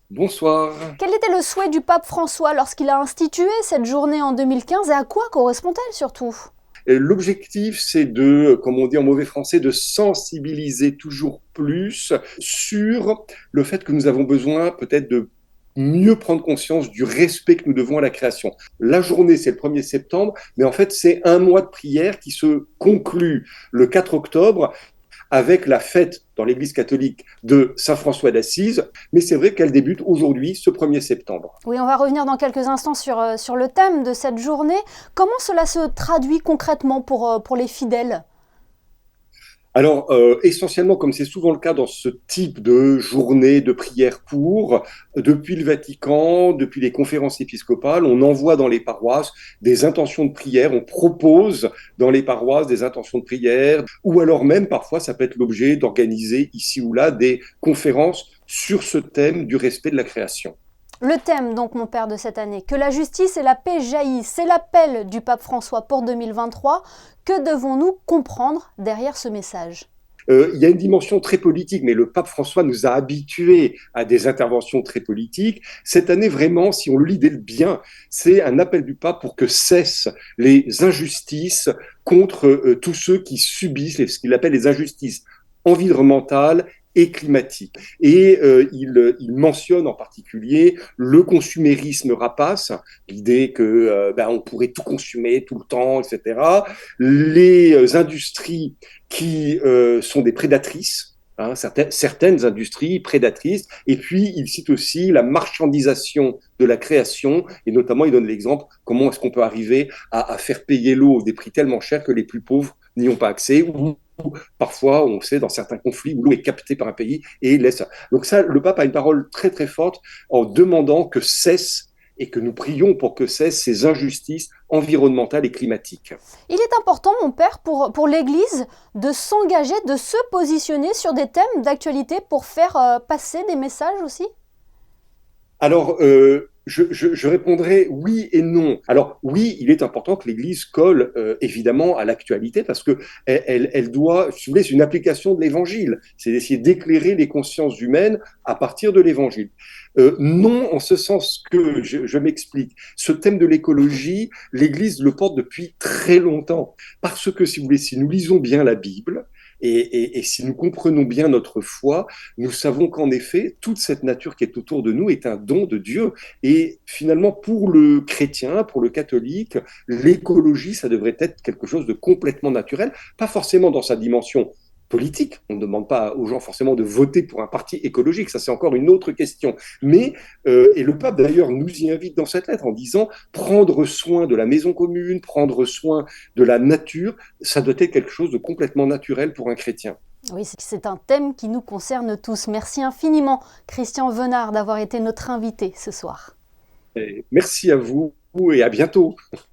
Bonsoir. Quel était le souhait du pape François lorsqu'il a institué cette journée en 2015 et à quoi correspond-elle surtout? Et l'objectif, c'est de, comme on dit en mauvais français, de sensibiliser toujours plus sur le fait que nous avons besoin peut-être de mieux prendre conscience du respect que nous devons à la création. La journée, c'est le 1er septembre, mais en fait, c'est un mois de prière qui se conclut le 4 octobre avec la fête dans l'Église catholique de Saint François d'Assise, mais c'est vrai qu'elle débute aujourd'hui, ce 1er septembre. Oui, on va revenir dans quelques instants sur le thème de cette journée. Comment cela se traduit concrètement pour les fidèles? Alors, essentiellement, comme c'est souvent le cas dans ce type de journée de prière pour, depuis le Vatican, depuis les conférences épiscopales, on envoie dans les paroisses des intentions de prière, on propose dans les paroisses des intentions de prière, ou alors même parfois ça peut être l'objet d'organiser ici ou là des conférences sur ce thème du respect de la création. Le thème, donc, mon père, de cette année, que la justice et la paix jaillissent, c'est l'appel du pape François pour 2023. Que devons-nous comprendre derrière ce message? Il y a une dimension très politique, mais le pape François nous a habitués à des interventions très politiques. Cette année, vraiment, si on le lit dès le bien, c'est un appel du pape pour que cessent les injustices contre tous ceux qui subissent ce qu'il appelle les injustices environnementales et climatiques. Et il mentionne en particulier le consumérisme rapace, l'idée que on pourrait tout consommer tout le temps, etc. Les industries qui sont des prédatrices, hein, certaines industries prédatrices, et puis il cite aussi la marchandisation de la création, et notamment il donne l'exemple comment est-ce qu'on peut arriver à faire payer l'eau des prix tellement chers que les plus pauvres n'y ont pas accès, ou parfois, on sait, dans certains conflits où l'eau est captée par un pays et laisse. Donc ça, le pape a une parole très très forte en demandant que cesse et que nous prions pour que cessent ces injustices environnementales et climatiques. Il est important, mon père, pour l'Église de s'engager, de se positionner sur des thèmes d'actualité pour faire passer des messages aussi. Alors, je répondrai oui et non. Alors, oui, il est important que l'Église colle évidemment à l'actualité parce que elle doit, si vous voulez, c'est une application de l'Évangile. C'est d'essayer d'éclairer les consciences humaines à partir de l'Évangile. Non, en ce sens que, je m'explique, ce thème de l'écologie, l'Église le porte depuis très longtemps. Parce que, si vous voulez, si nous lisons bien la Bible, et si nous comprenons bien notre foi, nous savons qu'en effet, toute cette nature qui est autour de nous est un don de Dieu. Et finalement, pour le chrétien, pour le catholique, l'écologie, ça devrait être quelque chose de complètement naturel, pas forcément dans sa dimension politique. On ne demande pas aux gens forcément de voter pour un parti écologique, ça c'est encore une autre question. Mais, et le pape d'ailleurs nous y invite dans cette lettre en disant prendre soin de la maison commune, prendre soin de la nature, ça doit être quelque chose de complètement naturel pour un chrétien. Oui, c'est un thème qui nous concerne tous. Merci infiniment, Christian Venard, d'avoir été notre invité ce soir. Et merci à vous et à bientôt.